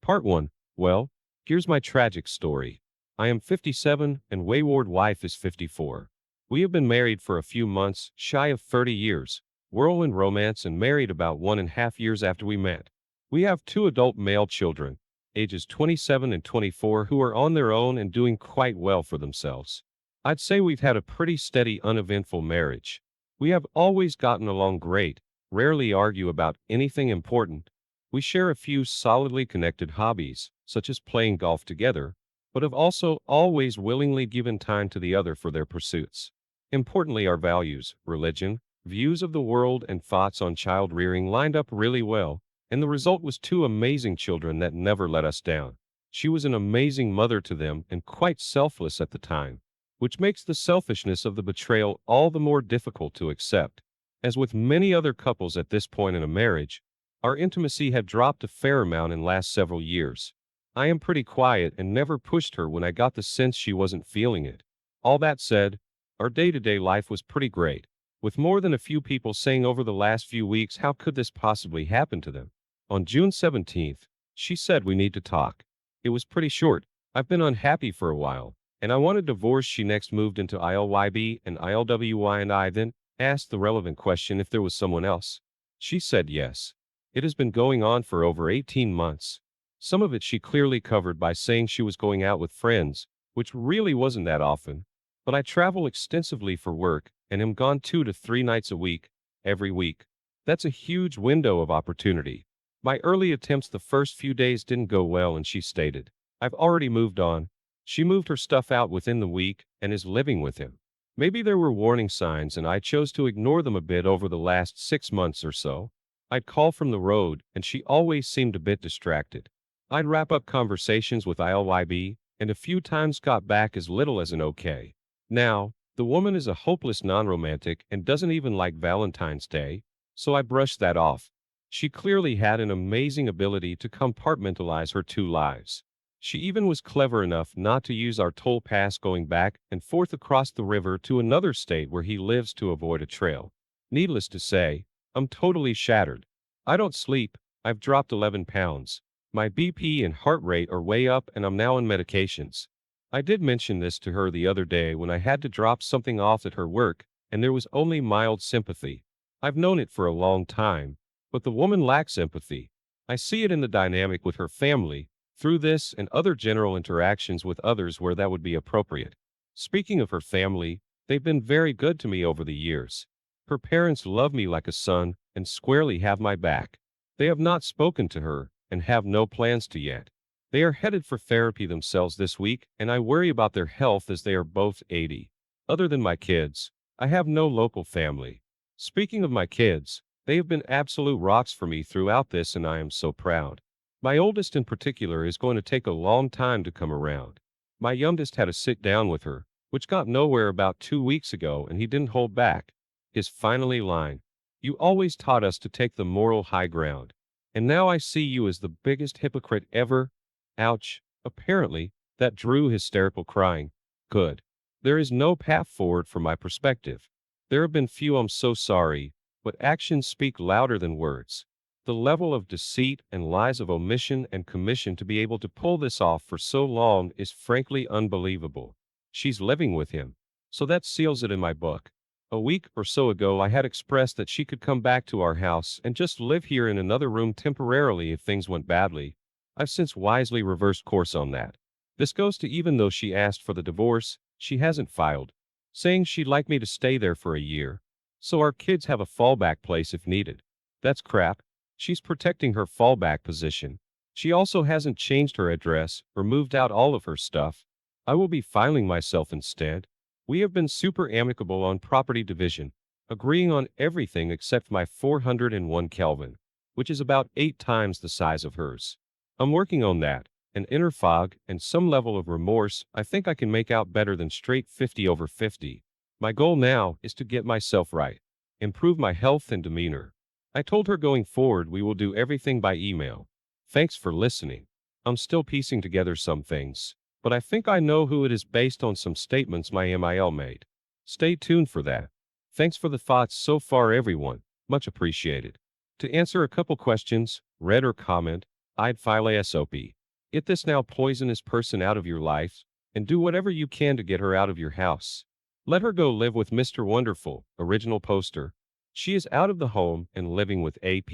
Part 1. Well, here's my tragic story. I am 57 and wayward wife is 54. We have been married for a few months, shy of 30 years. Whirlwind romance and married about 1.5 years after we met. We have two adult male children, ages 27 and 24, who are on their own and doing quite well for themselves. I'd say we've had a pretty steady, uneventful marriage. We have always gotten along great, rarely argue about anything important. We share a few solidly connected hobbies, such as playing golf together, but have also always willingly given time to the other for their pursuits. Importantly, our values, religion, views of the world, and thoughts on child rearing lined up really well, and the result was two amazing children that never let us down. She was an amazing mother to them and quite selfless at the time, which makes the selfishness of the betrayal all the more difficult to accept. As with many other couples at this point in a marriage, our intimacy had dropped a fair amount in last several years. I am pretty quiet and never pushed her when I got the sense she wasn't feeling it. All that said, our day-to-day life was pretty great, with more than a few people saying over the last few weeks, how could this possibly happen to them? On June 17th, she said we need to talk. It was pretty short. I've been unhappy for a while, and I wanted divorce. She next moved into ILYB and ILWY, and I then asked the relevant question if there was someone else. She said yes. It has been going on for over 18 months. Some of it she clearly covered by saying she was going out with friends, which really wasn't that often. But I travel extensively for work and am gone 2 to 3 nights a week, every week. That's a huge window of opportunity. My early attempts the first few days didn't go well, and she stated, I've already moved on. She moved her stuff out within the week and is living with him. Maybe there were warning signs and I chose to ignore them a bit over the last 6 months or so. I'd call from the road and she always seemed a bit distracted. I'd wrap up conversations with ILYB and a few times got back as little as an okay. Now, the woman is a hopeless non-romantic and doesn't even like Valentine's Day, so I brushed that off. She clearly had an amazing ability to compartmentalize her two lives. She even was clever enough not to use our toll pass going back and forth across the river to another state where he lives to avoid a trail. Needless to say, I'm totally shattered. I don't sleep. I've dropped 11 pounds. My BP and heart rate are way up and I'm now on medications. I did mention this to her the other day when I had to drop something off at her work, and there was only mild sympathy. I've known it for a long time, but the woman lacks empathy. I see it in the dynamic with her family, through this and other general interactions with others where that would be appropriate. Speaking of her family, they've been very good to me over the years. Her parents love me like a son and squarely have my back. They have not spoken to her and have no plans to yet. They are headed for therapy themselves this week, and I worry about their health as they are both 80. Other than my kids, I have no local family. Speaking of my kids, they have been absolute rocks for me throughout this, and I am so proud. My oldest in particular is going to take a long time to come around. My youngest had a sit down with her, which got nowhere about 2 weeks ago, and he didn't hold back. His finally line, you always taught us to take the moral high ground, and now I see you as the biggest hypocrite ever. Ouch. Apparently, that drew hysterical crying. Good. There is no path forward from my perspective. There have been few I'm so sorry, but actions speak louder than words. The level of deceit and lies of omission and commission to be able to pull this off for so long is frankly unbelievable. She's living with him, so that seals it in my book. A week or so ago I had expressed that she could come back to our house and just live here in another room temporarily if things went badly. I've since wisely reversed course on that. This goes to even though she asked for the divorce, she hasn't filed, saying she'd like me to stay there for a year, so our kids have a fallback place if needed. That's crap. She's protecting her fallback position. She also hasn't changed her address or moved out all of her stuff. I will be filing myself instead. We have been super amicable on property division, agreeing on everything except my 401 Kelvin, which is about 8 times the size of hers. I'm working on that, an inner fog, and some level of remorse I think I can make out better than straight 50 over 50. My goal now is to get myself right, improve my health and demeanor. I told her going forward we will do everything by email. Thanks for listening. I'm still piecing together some things, but I think I know who it is based on some statements my MIL made. Stay tuned for that. Thanks for the thoughts so far, everyone. Much appreciated. To answer a couple questions, read or comment, I'd file ASOP. Get this now poisonous person out of your life, and do whatever you can to get her out of your house. Let her go live with Mr. Wonderful, original poster. She is out of the home and living with AP.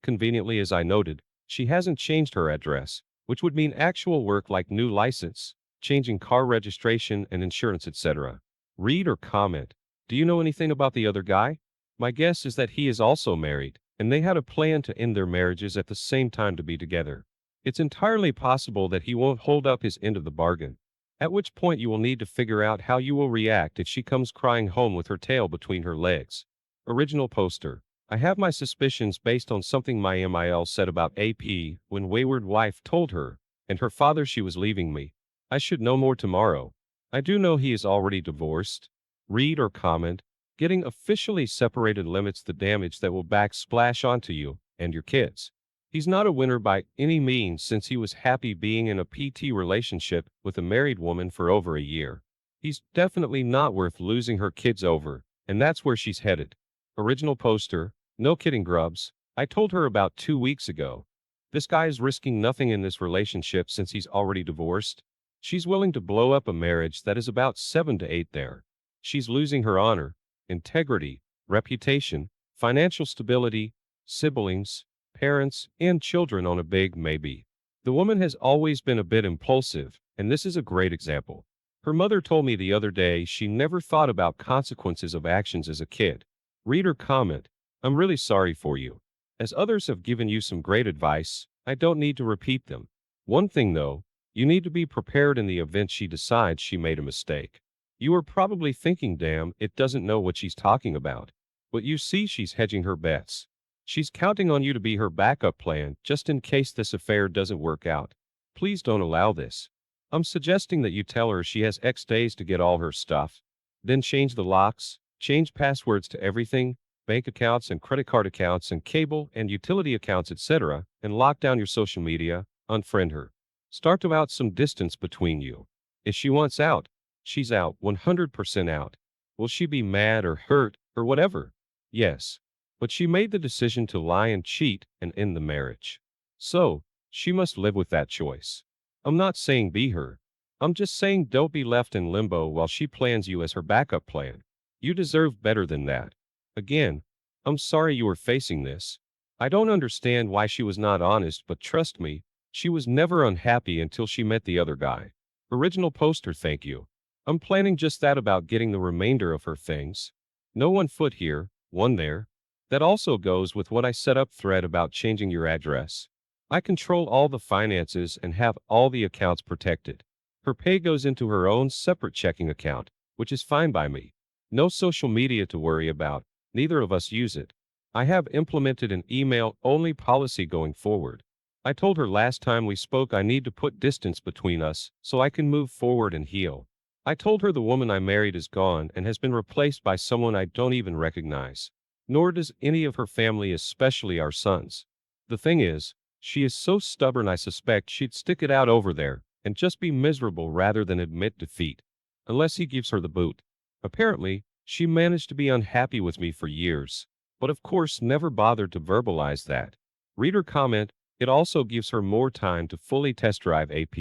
Conveniently, as I noted, she hasn't changed her address, which would mean actual work like new license, changing car registration and insurance, etc. Read or comment. Do you know anything about the other guy? My guess is that he is also married, and they had a plan to end their marriages at the same time to be together. It's entirely possible that he won't hold up his end of the bargain, at which point you will need to figure out how you will react if she comes crying home with her tail between her legs. Original poster. I have my suspicions based on something my MIL said about AP when wayward wife told her and her father she was leaving me. I should know more tomorrow. I do know he is already divorced. Read or comment. Getting officially separated limits the damage that will backsplash onto you and your kids. He's not a winner by any means since he was happy being in a PT relationship with a married woman for over a year. He's definitely not worth losing her kids over, and that's where she's headed. Original poster. No kidding, Grubs. I told her about 2 weeks ago. This guy is risking nothing in this relationship since he's already divorced. She's willing to blow up a marriage that is about 7 to 8 there. She's losing her honor, integrity, reputation, financial stability, siblings, parents, and children on a big maybe. The woman has always been a bit impulsive, and this is a great example. Her mother told me the other day she never thought about consequences of actions as a kid. Read or comment. I'm really sorry for you. As others have given you some great advice, I don't need to repeat them. One thing though, you need to be prepared in the event she decides she made a mistake. You are probably thinking, damn, it doesn't know what she's talking about. But you see she's hedging her bets. She's counting on you to be her backup plan just in case this affair doesn't work out. Please don't allow this. I'm suggesting that you tell her she has X days to get all her stuff. Then change the locks, change passwords to everything, bank accounts and credit card accounts and cable and utility accounts, etc., and lock down your social media, unfriend her. Start to out some distance between you. If she wants out, she's out, 100% out. Will she be mad or hurt or whatever? Yes. But she made the decision to lie and cheat and end the marriage. So, she must live with that choice. I'm not saying be her. I'm just saying don't be left in limbo while she plans you as her backup plan. You deserve better than that. Again, I'm sorry you are facing this. I don't understand why she was not honest, but trust me, she was never unhappy until she met the other guy. Original poster, thank you. I'm planning just that about getting the remainder of her things. No 1 foot here, 1 there. That also goes with what I set up thread about changing your address. I control all the finances and have all the accounts protected. Her pay goes into her own separate checking account, which is fine by me. No social media to worry about. Neither of us use it. I have implemented an email-only policy going forward. I told her last time we spoke I need to put distance between us so I can move forward and heal. I told her the woman I married is gone and has been replaced by someone I don't even recognize. Nor does any of her family, especially our sons. The thing is, she is so stubborn I suspect she'd stick it out over there and just be miserable rather than admit defeat. Unless he gives her the boot. Apparently, she managed to be unhappy with me for years, but of course never bothered to verbalize that. Reader comment, it also gives her more time to fully test drive AP.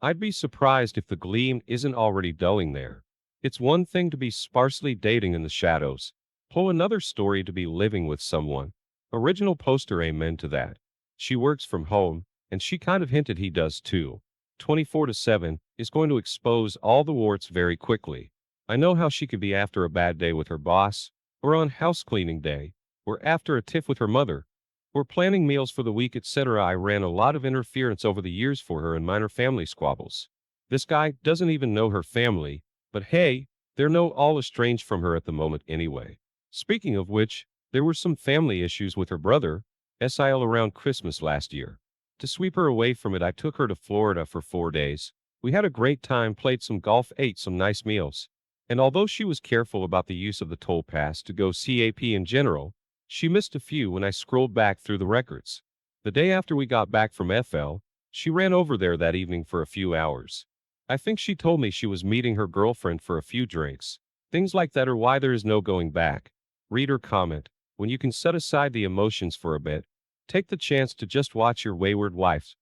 I'd be surprised if the gleam isn't already dulling there. It's one thing to be sparsely dating in the shadows. Whole another story to be living with someone. Original poster, amen to that. She works from home, and she kind of hinted he does too. 24/7 is going to expose all the warts very quickly. I know how she could be after a bad day with her boss, or on house cleaning day, or after a tiff with her mother, or planning meals for the week, etc. I ran a lot of interference over the years for her in minor family squabbles. This guy doesn't even know her family, but hey, they're no all estranged from her at the moment anyway. Speaking of which, there were some family issues with her brother, SIL around Christmas last year. To sweep her away from it, I took her to Florida for 4 days. We had a great time, played some golf, ate some nice meals. And although she was careful about the use of the toll pass to go CAP in general, she missed a few when I scrolled back through the records. The day after we got back from FL, she ran over there that evening for a few hours. I think she told me she was meeting her girlfriend for a few drinks. Things like that are why there is no going back. Reader comment, when you can set aside the emotions for a bit, take the chance to just watch your wayward wife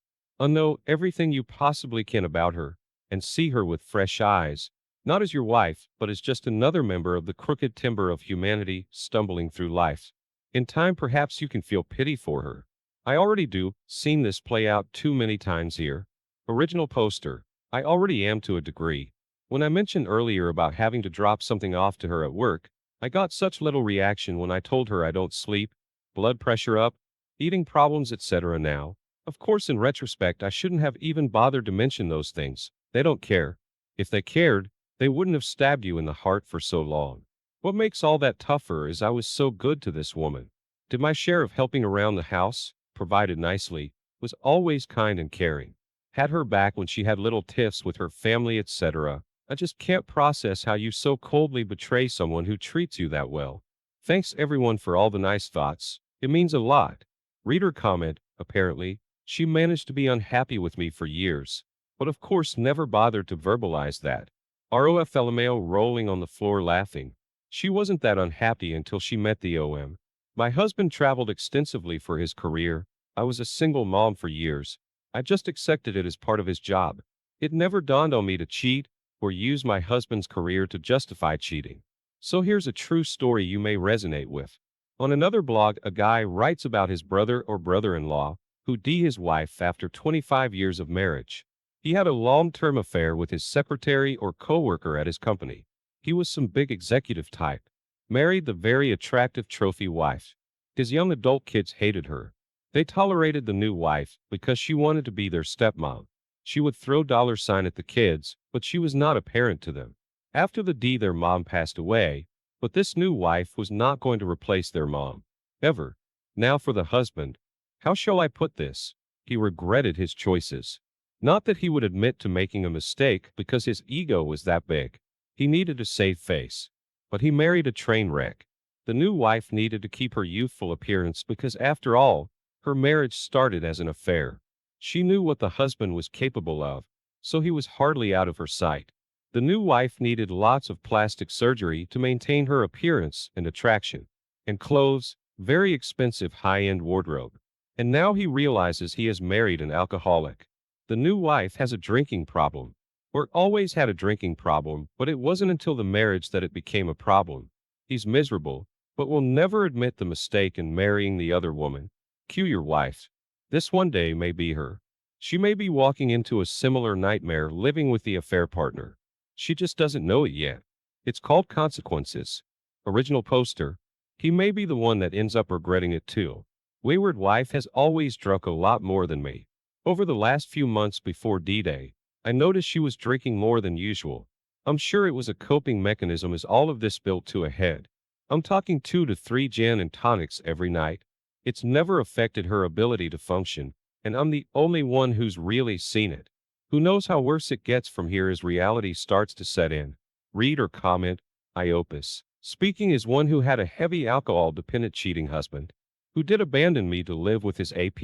Know everything you possibly can about her, and see her with fresh eyes, not as your wife, but as just another member of the crooked timber of humanity stumbling through life. In time, perhaps you can feel pity for her. I already do, seen this play out too many times here. Original poster. I already am to a degree. When I mentioned earlier about having to drop something off to her at work, I got such little reaction when I told her I don't sleep, blood pressure up, eating problems, etc. Now, of course, in retrospect, I shouldn't have even bothered to mention those things. They don't care. If they cared, they wouldn't have stabbed you in the heart for so long. What makes all that tougher is I was so good to this woman. Did my share of helping around the house, provided nicely, was always kind and caring. Had her back when she had little tiffs with her family, etc. I just can't process how you so coldly betray someone who treats you that well. Thanks everyone for all the nice thoughts. It means a lot. Reader comment, apparently, she managed to be unhappy with me for years, but of course never bothered to verbalize that. ROFLMAO rolling on the floor laughing. She wasn't that unhappy until she met the OM. My husband traveled extensively for his career. I was a single mom for years. I just accepted it as part of his job. It never dawned on me to cheat or use my husband's career to justify cheating. So here's a true story you may resonate with. On another blog, a guy writes about his brother or brother-in-law who D his wife after 25 years of marriage. He had a long-term affair with his secretary or coworker at his company. He was some big executive type. Married the very attractive trophy wife. His young adult kids hated her. They tolerated the new wife because she wanted to be their stepmom. She would throw $sign at the kids, but she was not a parent to them. After the D, their mom passed away, but this new wife was not going to replace their mom. Ever. Now for the husband. How shall I put this? He regretted his choices. Not that he would admit to making a mistake because his ego was that big. He needed to save face. But he married a train wreck. The new wife needed to keep her youthful appearance because, after all, her marriage started as an affair. She knew what the husband was capable of, so he was hardly out of her sight. The new wife needed lots of plastic surgery to maintain her appearance and attraction. And clothes, very expensive high-end wardrobe. And now he realizes he has married an alcoholic. The new wife has a drinking problem. Or always had a drinking problem, but it wasn't until the marriage that it became a problem. He's miserable, but will never admit the mistake in marrying the other woman. Cue your wife. This one day may be her. She may be walking into a similar nightmare living with the affair partner. She just doesn't know it yet. It's called consequences. Original poster. He may be the one that ends up regretting it too. Wayward wife has always drunk a lot more than me. Over the last few months before D-Day, I noticed she was drinking more than usual. I'm sure it was a coping mechanism as all of this built to a head. I'm talking 2 to 3 gin and tonics every night. It's never affected her ability to function, and I'm the only one who's really seen it. Who knows how worse it gets from here as reality starts to set in. Read or comment, Iopus. Speaking as one who had a heavy alcohol-dependent cheating husband, who did abandon me to live with his AP.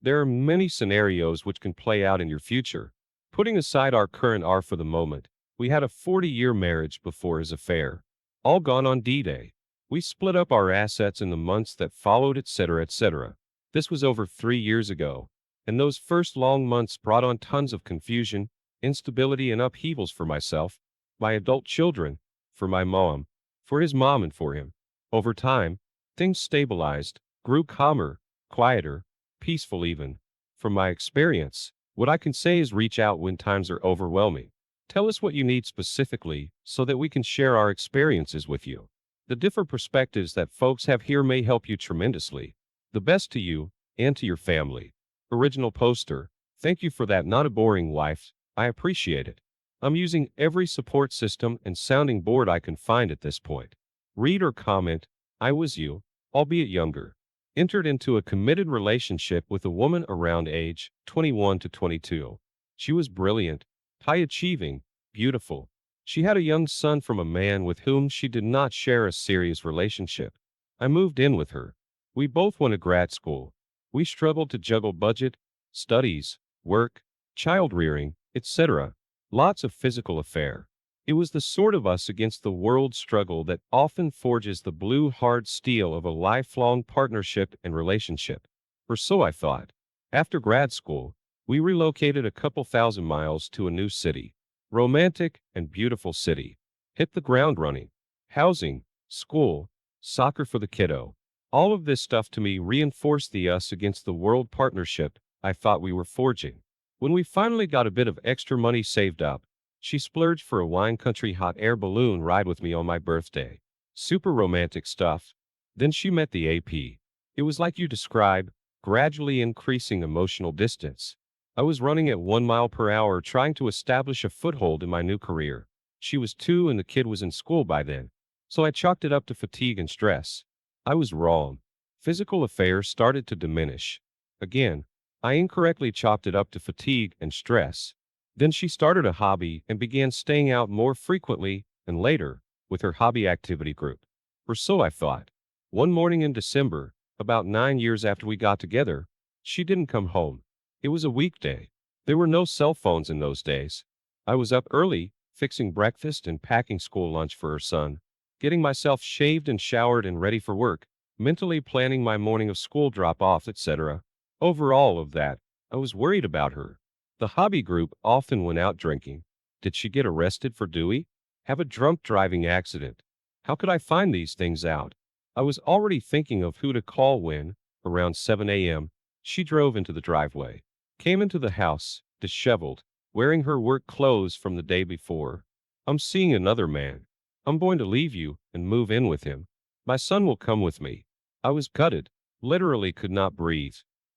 There are many scenarios which can play out in your future. Putting aside our current R for the moment, we had a 40-year marriage before his affair. All gone on D-Day. We split up our assets in the months that followed, etc., etc. This was over 3 years ago, and those first long months brought on tons of confusion, instability, and upheavals for myself, my adult children, for my mom, for his mom, and for him. Over time, things stabilized, grew calmer, quieter, peaceful even. From my experience, what I can say is reach out when times are overwhelming. Tell us what you need specifically so that we can share our experiences with you. The different perspectives that folks have here may help you tremendously. The best to you and to your family. Original poster. Thank you for that. Not a boring wife. I appreciate it. I'm using every support system and sounding board I can find at this point. Read or comment. I was you, albeit younger. Entered into a committed relationship with a woman around age 21 to 22. She was brilliant, high-achieving, beautiful. She had a young son from a man with whom she did not share a serious relationship. I moved in with her. We both went to grad school. We struggled to juggle budget, studies, work, child rearing, etc. Lots of physical affair. It was the sort of us against the world struggle that often forges the blue hard steel of a lifelong partnership and relationship. Or so I thought. After grad school, We relocated a couple thousand miles to a new city. Romantic and beautiful city. Hit the ground running. Housing, school, soccer for the kiddo. All of this stuff to me reinforced the us against the world partnership I thought we were forging. When we finally got a bit of extra money saved up, she splurged for a wine country hot air balloon ride with me on my birthday. Super romantic stuff. Then she met the AP. It was like you described, gradually increasing emotional distance. I was running at 1 mile per hour trying to establish a foothold in my new career. She was 2 and the kid was in school by then. So I chalked it up to fatigue and stress. I was wrong. Physical affairs started to diminish. Again, I incorrectly chalked it up to fatigue and stress. Then she started a hobby and began staying out more frequently, and later, with her hobby activity group. Or so I thought. One morning in December, about 9 years after we got together, she didn't come home. It was a weekday. There were no cell phones in those days. I was up early, fixing breakfast and packing school lunch for her son, getting myself shaved and showered and ready for work, mentally planning my morning of school drop-off, etc. Over all of that, I was worried about her. The hobby group often went out drinking. Did she get arrested for Dewey? Have a drunk driving accident? How could I find these things out? I was already thinking of who to call when, around 7 a.m., she drove into the driveway, came into the house, disheveled, wearing her work clothes from the day before. I'm seeing another man. I'm going to leave you and move in with him. My son will come with me. I was gutted, literally could not breathe.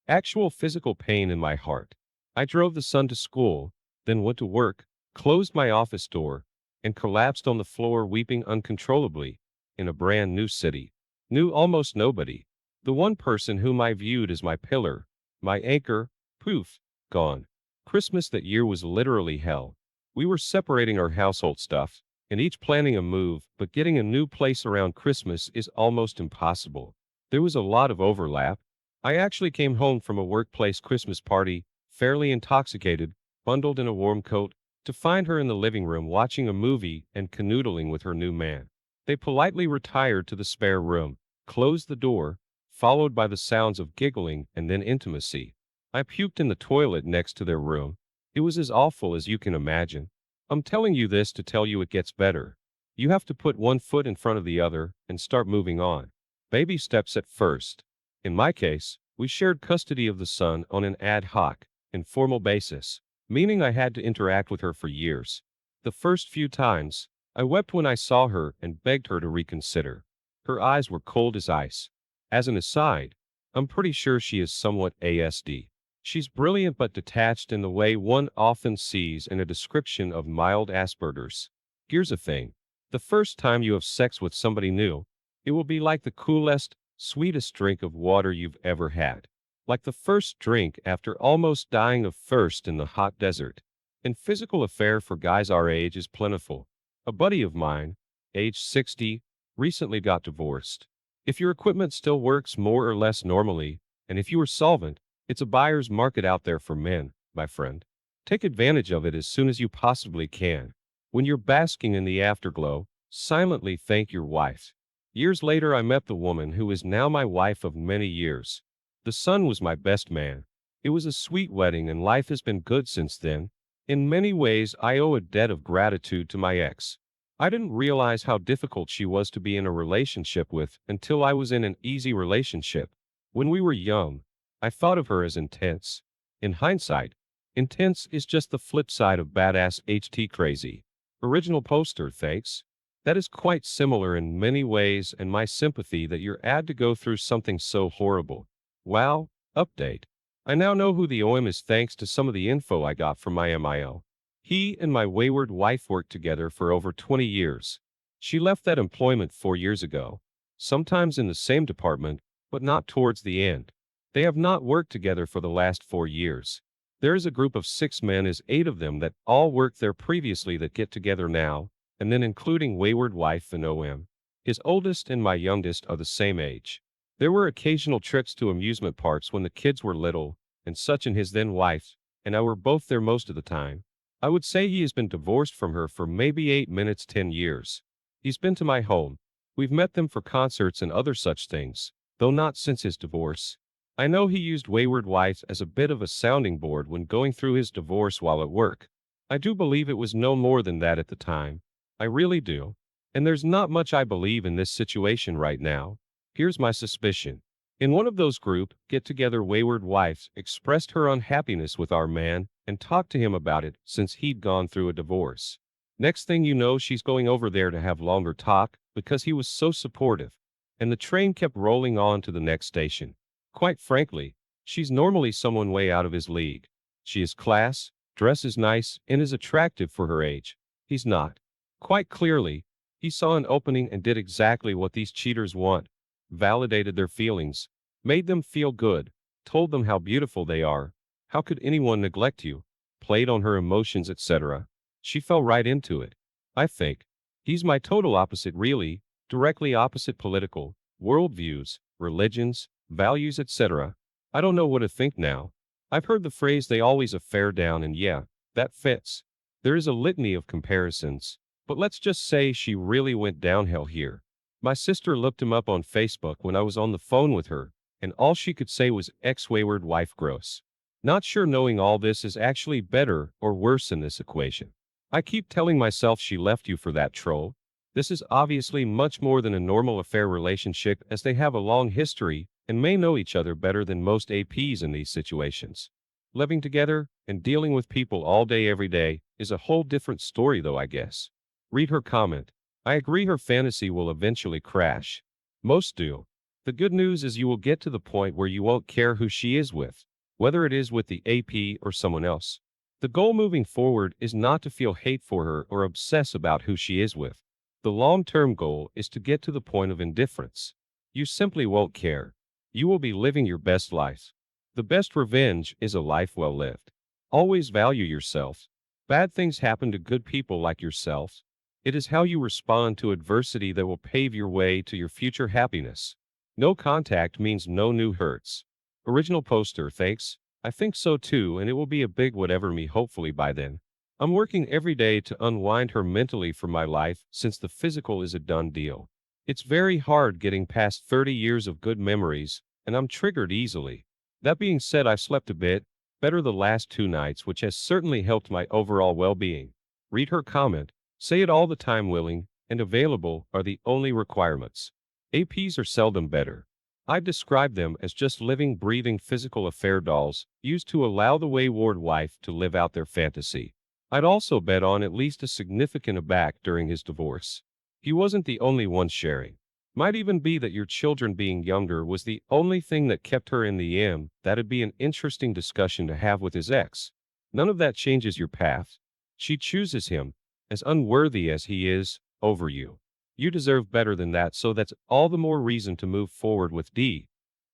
Actual physical pain in my heart. I drove the son to school, then went to work, closed my office door, and collapsed on the floor weeping uncontrollably, in a brand new city. Knew almost nobody. The one person whom I viewed as my pillar, my anchor, poof, gone. Christmas that year was literally hell. We were separating our household stuff, and each planning a move, but getting a new place around Christmas is almost impossible. There was a lot of overlap. I actually came home from a workplace Christmas party, fairly intoxicated, bundled in a warm coat, to find her in the living room watching a movie and canoodling with her new man. They politely retired to the spare room, closed the door, followed by the sounds of giggling and then intimacy. I puked in the toilet next to their room. It was as awful as you can imagine. I'm telling you this to tell you it gets better. You have to put one foot in front of the other and start moving on. Baby steps at first. In my case, we shared custody of the son on an ad hoc, informal basis, meaning I had to interact with her for years. The first few times, I wept when I saw her and begged her to reconsider. Her eyes were cold as ice. As an aside, I'm pretty sure she is somewhat ASD. She's brilliant but detached in the way one often sees in a description of mild Asperger's. Here's the thing. The first time you have sex with somebody new, it will be like the coolest, sweetest drink of water you've ever had. Like the first drink after almost dying of thirst in the hot desert. And physical affair for guys our age is plentiful. A buddy of mine, age 60, recently got divorced. If your equipment still works more or less normally, and if you are solvent, it's a buyer's market out there for men, my friend. Take advantage of it as soon as you possibly can. When you're basking in the afterglow, silently thank your wife. Years later, I met the woman who is now my wife of many years. The son was my best man. It was a sweet wedding and life has been good since then. In many ways, I owe a debt of gratitude to my ex. I didn't realize how difficult she was to be in a relationship with until I was in an easy relationship. When we were young, I thought of her as intense. In hindsight, intense is just the flip side of badass HT crazy. Original poster, thanks. That is quite similar in many ways and my sympathy that you're had to go through something so horrible. Wow, update. I now know who the OM is thanks to some of the info I got from my MIO. He and my wayward wife worked together for over 20 years. She left that employment 4 years ago. Sometimes in the same department, but not towards the end. They have not worked together for the last 4 years. There is a group of 6 men as 8 of them that all worked there previously that get together now, and then including wayward wife and OM. His oldest and my youngest are the same age. There were occasional trips to amusement parks when the kids were little, and such and his then wife, and I were both there most of the time. I would say he has been divorced from her for maybe 8 minutes 10 years. He's been to my home. We've met them for concerts and other such things, though not since his divorce. I know he used wayward wife as a bit of a sounding board when going through his divorce while at work. I do believe it was no more than that at the time. I really do. And there's not much I believe in this situation right now. Here's my suspicion. In one of those group get-together, wayward wife expressed her unhappiness with our man and talked to him about it since he'd gone through a divorce. Next thing you know, she's going over there to have longer talk because he was so supportive. And the train kept rolling on to the next station. Quite frankly, she's normally someone way out of his league. She is class, dresses nice, and is attractive for her age. He's not. Quite clearly, he saw an opening and did exactly what these cheaters want. Validated their feelings, made them feel good, told them how beautiful they are. How could anyone neglect you? Played on her emotions, etc. She fell right into it. I think. He's my total opposite, really, directly opposite political, worldviews, religions, values, etc. I don't know what to think now. I've heard the phrase they always affair down, and yeah, that fits. There is a litany of comparisons, but let's just say she really went downhill here. My sister looked him up on Facebook when I was on the phone with her, and all she could say was ex-wayward wife gross. Not sure knowing all this is actually better or worse in this equation. I keep telling myself she left you for that troll. This is obviously much more than a normal affair relationship, as they have a long history and may know each other better than most APs in these situations. Living together and dealing with people all day every day is a whole different story though, I guess. Read her comment. I agree her fantasy will eventually crash. Most do. The good news is you will get to the point where you won't care who she is with, whether it is with the AP or someone else. The goal moving forward is not to feel hate for her or obsess about who she is with. The long-term goal is to get to the point of indifference. You simply won't care. You will be living your best life. The best revenge is a life well lived. Always value yourself. Bad things happen to good people like yourself. It is how you respond to adversity that will pave your way to your future happiness. No contact means no new hurts. Original poster, thanks. I think so too, and it will be a big whatever me hopefully by then. I'm working every day to unwind her mentally from my life since the physical is a done deal. It's very hard getting past 30 years of good memories, and I'm triggered easily. That being said, I've slept a bit better the last 2 nights, which has certainly helped my overall well-being. Read her comment. Say it all the time. Willing and available are the only requirements. APs are seldom better. I'd describe them as just living, breathing physical affair dolls, used to allow the wayward wife to live out their fantasy. I'd also bet on at least a significant aback during his divorce. He wasn't the only one sharing. Might even be that your children being younger was the only thing that kept her in the end. That'd be an interesting discussion to have with his ex. None of that changes your path. She chooses him, as unworthy as he is, over you. You deserve better than that, so that's all the more reason to move forward with D.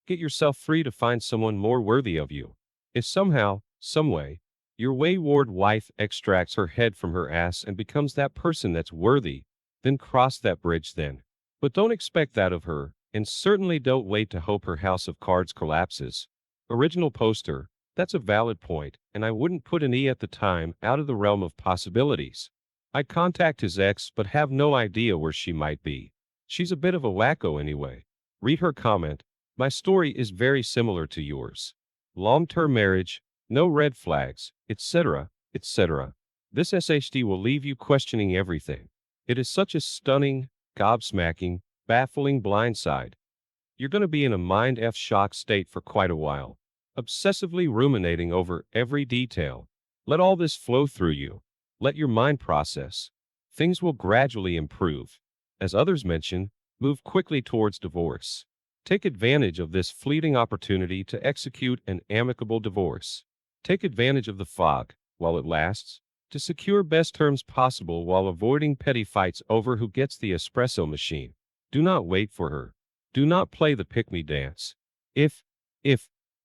Get yourself free to find someone more worthy of you. If somehow, someway, your wayward wife extracts her head from her ass and becomes that person that's worthy, then cross that bridge then. But don't expect that of her, and certainly don't wait to hope her house of cards collapses. Original poster. That's a valid point, and I wouldn't put an E at the time out of the realm of possibilities. I'd contact his ex, but have no idea where she might be. She's a bit of a wacko anyway. Read her comment. My story is very similar to yours. Long-term marriage, no red flags, etc., etc. This SHD will leave you questioning everything. It is such a stunning, gobsmacking, baffling blindside. You're going to be in a mind F shock state for quite a while, obsessively ruminating over every detail. Let all this flow through you. Let your mind process. Things will gradually improve. As others mention, move quickly towards divorce. Take advantage of this fleeting opportunity to execute an amicable divorce. Take advantage of the fog, while it lasts, to secure best terms possible while avoiding petty fights over who gets the espresso machine. Do not wait for her. Do not play the pick-me dance. If,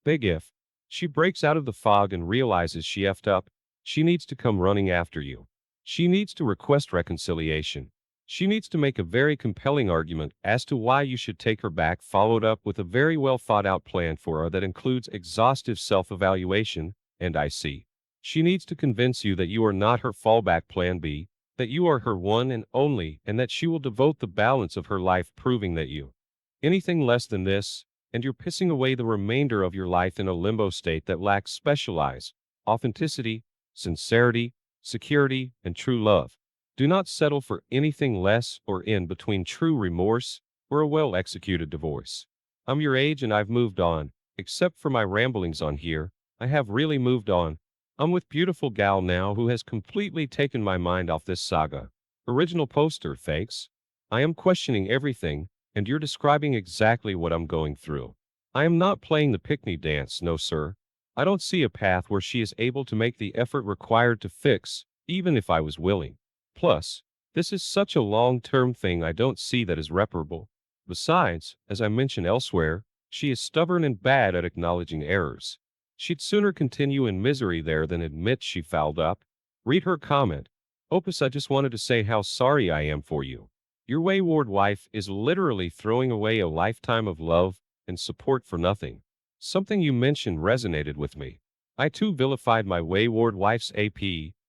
big if, she breaks out of the fog and realizes she effed up, she needs to come running after you. She needs to request reconciliation. She needs to make a very compelling argument as to why you should take her back, followed up with a very well thought out plan for her that includes exhaustive self-evaluation, and I see. She needs to convince you that you are not her fallback plan B, that you are her one and only, and that she will devote the balance of her life proving that you. Anything less than this, and you're pissing away the remainder of your life in a limbo state that lacks specialized authenticity, sincerity, security, and true love. Do not settle for anything less or in between true remorse or a well-executed divorce. I'm your age and I've moved on. Except for my ramblings on here, I have really moved on. I'm with beautiful gal now who has completely taken my mind off this saga. Original poster, thanks. I am questioning everything, and you're describing exactly what I'm going through. I am not playing the pick-me dance, no sir. I don't see a path where she is able to make the effort required to fix, even if I was willing. Plus, this is such a long-term thing I don't see that is reparable. Besides, as I mentioned elsewhere, she is stubborn and bad at acknowledging errors. She'd sooner continue in misery there than admit she fouled up. Read her comment. Opus, I just wanted to say how sorry I am for you. Your wayward wife is literally throwing away a lifetime of love and support for nothing. Something you mentioned resonated with me. I too vilified my wayward wife's AP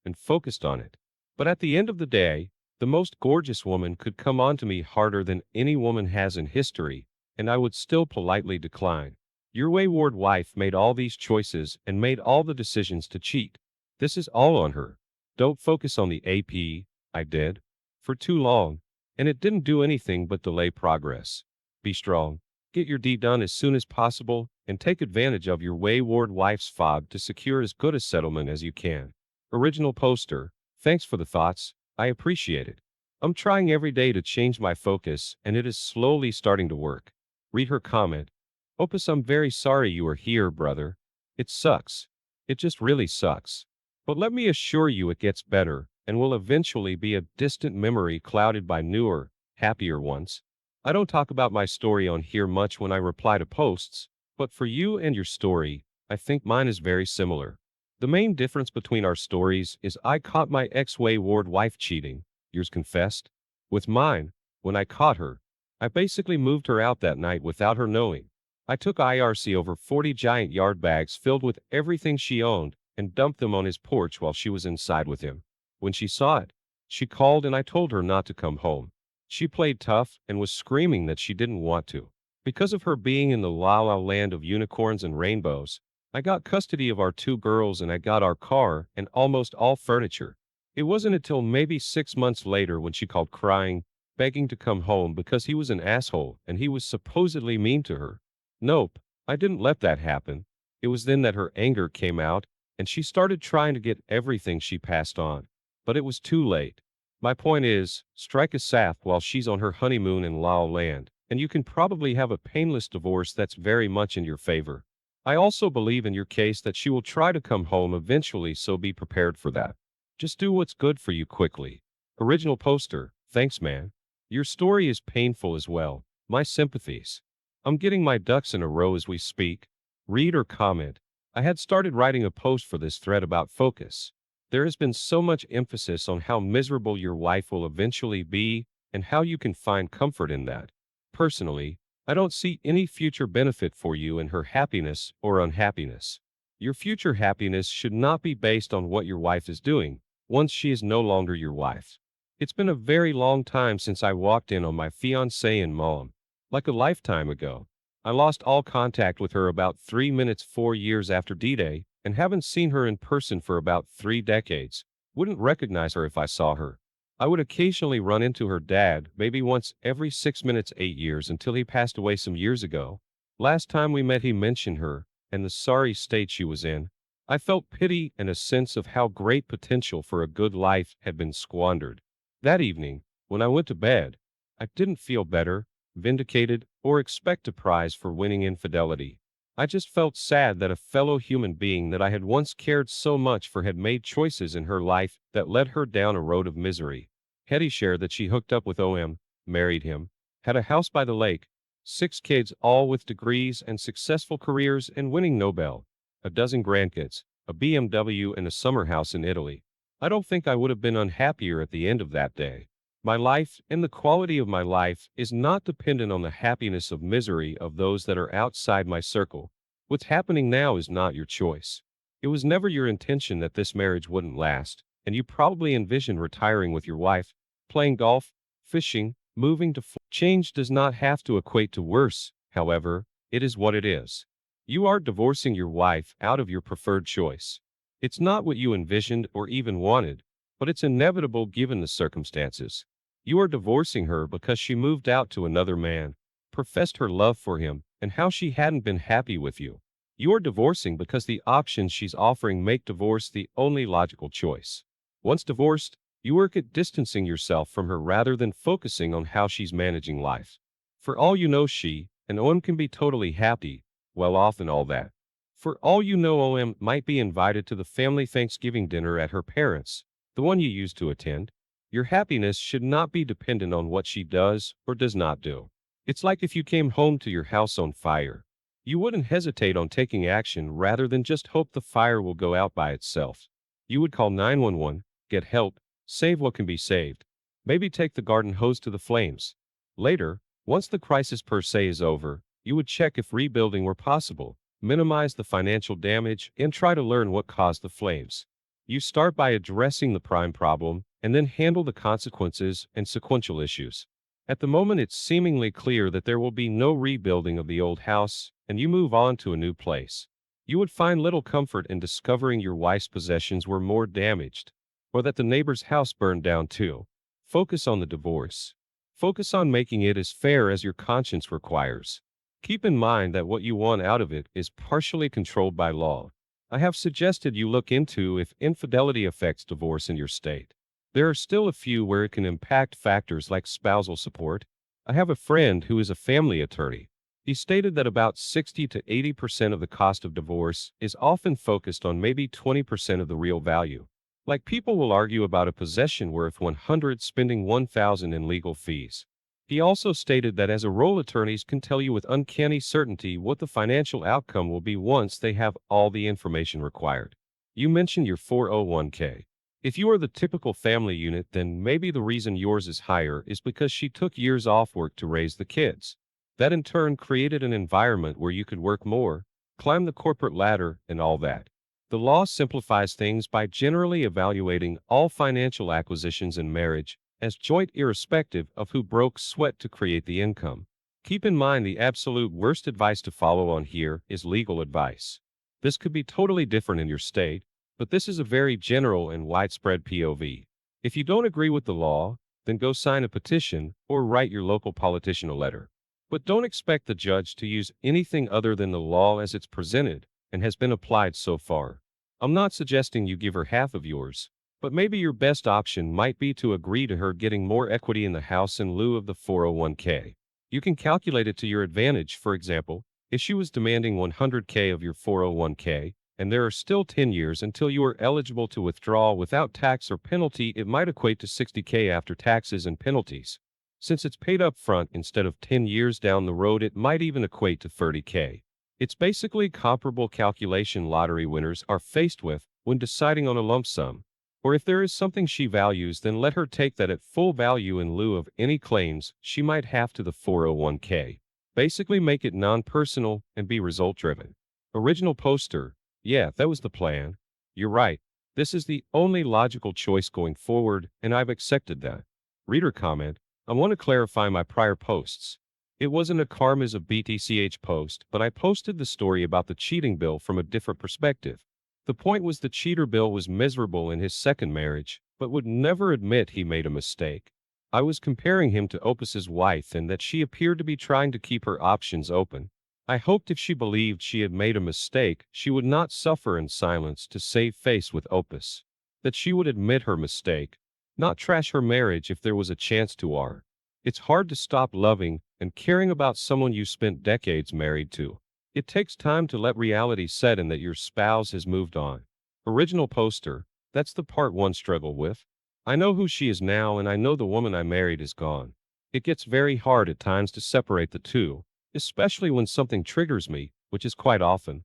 and focused on it. But at the end of the day, the most gorgeous woman could come on to me harder than any woman has in history, and I would still politely decline. Your wayward wife made all these choices and made all the decisions to cheat. This is all on her. Don't focus on the AP. I did. For too long, and it didn't do anything but delay progress. Be strong. Get your deed done as soon as possible, and take advantage of your wayward wife's fog to secure as good a settlement as you can. Original poster. Thanks for the thoughts. I appreciate it. I'm trying every day to change my focus, and it is slowly starting to work. Read her comment. Opus, I'm very sorry you are here, brother. It sucks. It just really sucks. But let me assure you it gets better, and will eventually be a distant memory clouded by newer, happier ones. I don't talk about my story on here much when I reply to posts, but for you and your story, I think mine is very similar. The main difference between our stories is I caught my ex-wayward wife cheating, yours confessed. With mine, when I caught her, I basically moved her out that night without her knowing. I took IRC over 40 giant yard bags filled with everything she owned and dumped them on his porch while she was inside with him. When she saw it, she called and I told her not to come home. She played tough and was screaming that she didn't want to. Because of her being in the la la land of unicorns and rainbows, I got custody of our 2 girls and I got our car and almost all furniture. It wasn't until maybe 6 months later when she called crying, begging to come home because he was an asshole and he was supposedly mean to her. Nope, I didn't let that happen. It was then that her anger came out and she started trying to get everything she passed on. But it was too late. My point is, strike a sap while she's on her honeymoon in La La Land, and you can probably have a painless divorce that's very much in your favor. I also believe in your case that she will try to come home eventually, so be prepared for that. Just do what's good for you quickly. Original poster. Thanks, man. Your story is painful as well. My sympathies. I'm getting my ducks in a row as we speak. Read or comment. I had started writing a post for this thread about focus. There has been so much emphasis on how miserable your wife will eventually be and how you can find comfort in that. Personally, I don't see any future benefit for you in her happiness or unhappiness. Your future happiness should not be based on what your wife is doing once she is no longer your wife. It's been a very long time since I walked in on my fiancée and mom, like a lifetime ago. I lost all contact with her about 3 minutes 4 years after D-Day and haven't seen her in person for about 3 decades. Wouldn't recognize her if I saw her. I would occasionally run into her dad, maybe once every 6 minutes 8 years until he passed away some years ago. Last time we met he mentioned her and the sorry state she was in. I felt pity and a sense of how great potential for a good life had been squandered. That evening, when I went to bed, I didn't feel better, vindicated, or expect a prize for winning infidelity. I just felt sad that a fellow human being that I had once cared so much for had made choices in her life that led her down a road of misery. Hetty shared that she hooked up with OM, married him, had a house by the lake, 6 kids all with degrees and successful careers and winning Nobel, a dozen grandkids, a BMW and a summer house in Italy. I don't think I would have been unhappier at the end of that day. My life and the quality of my life is not dependent on the happiness of misery of those that are outside my circle. What's happening now is not your choice. It was never your intention that this marriage wouldn't last, and you probably envisioned retiring with your wife, playing golf, fishing, moving to change does not have to equate to worse, however, It is what it is. You are divorcing your wife out of your preferred choice. It's not what you envisioned or even wanted, but it's inevitable given the circumstances. You are divorcing her because she moved out to another man, professed her love for him, and how she hadn't been happy with you. You are divorcing because the options she's offering make divorce the only logical choice. Once divorced, you work at distancing yourself from her rather than focusing on how she's managing life. For all you know, she and OM can be totally happy, well off, and all that. For all you know, OM might be invited to the family Thanksgiving dinner at her parents', the one you used to attend. Your happiness should not be dependent on what she does or does not do. It's like if you came home to your house on fire. You wouldn't hesitate on taking action rather than just hope the fire will go out by itself. You would call 911, get help, save what can be saved. Maybe take the garden hose to the flames. Later, once the crisis per se is over, you would check if rebuilding were possible, minimize the financial damage, and try to learn what caused the flames. You start by addressing the prime problem and then handle the consequences and sequential issues. At the moment, it's seemingly clear that there will be no rebuilding of the old house, and you move on to a new place. You would find little comfort in discovering your wife's possessions were more damaged, or that the neighbor's house burned down too. Focus on the divorce. Focus on making it as fair as your conscience requires. Keep in mind that what you want out of it is partially controlled by law. I have suggested you look into if infidelity affects divorce in your state. There are still a few where it can impact factors like spousal support. I have a friend who is a family attorney. He stated that about 60 to 80% of the cost of divorce is often focused on maybe 20% of the real value. Like, people will argue about a possession worth 100 spending 1,000 in legal fees. He also stated that as a role, attorneys can tell you with uncanny certainty what the financial outcome will be once they have all the information required. You mentioned your 401k. If you are the typical family unit, then maybe the reason yours is higher is because she took years off work to raise the kids. That in turn created an environment where you could work more, climb the corporate ladder, and all that. The law simplifies things by generally evaluating all financial acquisitions in marriage as joint, irrespective of who broke sweat to create the income. Keep in mind, the absolute worst advice to follow on here is legal advice. This could be totally different in your state, but this is a very general and widespread POV. If you don't agree with the law, then go sign a petition or write your local politician a letter. But don't expect the judge to use anything other than the law as it's presented and has been applied so far. I'm not suggesting you give her half of yours, but maybe your best option might be to agree to her getting more equity in the house in lieu of the 401k. You can calculate it to your advantage. For example, if she was demanding 100k of your 401k, and there are still 10 years until you are eligible to withdraw without tax or penalty, it might equate to 60k after taxes and penalties. Since it's paid up front instead of 10 years down the road, it might even equate to 30k. It's basically comparable calculation lottery winners are faced with when deciding on a lump sum. Or if there is something she values, then let her take that at full value in lieu of any claims she might have to the 401k. Basically make it non-personal and be result-driven. Original poster. Yeah, that was the plan. You're right. This is the only logical choice going forward, and I've accepted that. Reader comment. I want to clarify my prior posts. It wasn't a Karma's of BTCH post, but I posted the story about the cheating bill from a different perspective. The point was the cheater bill was miserable in his second marriage, but would never admit he made a mistake. I was comparing him to Opus's wife and that she appeared to be trying to keep her options open. I hoped if she believed she had made a mistake, she would not suffer in silence to save face with Opus. That she would admit her mistake, not trash her marriage if there was a chance to. It's hard to stop loving and caring about someone you spent decades married to. It takes time to let reality set in that your spouse has moved on. Original poster. That's the part one struggle with. I know who she is now, and I know the woman I married is gone. It gets very hard at times to separate the two, especially when something triggers me, which is quite often.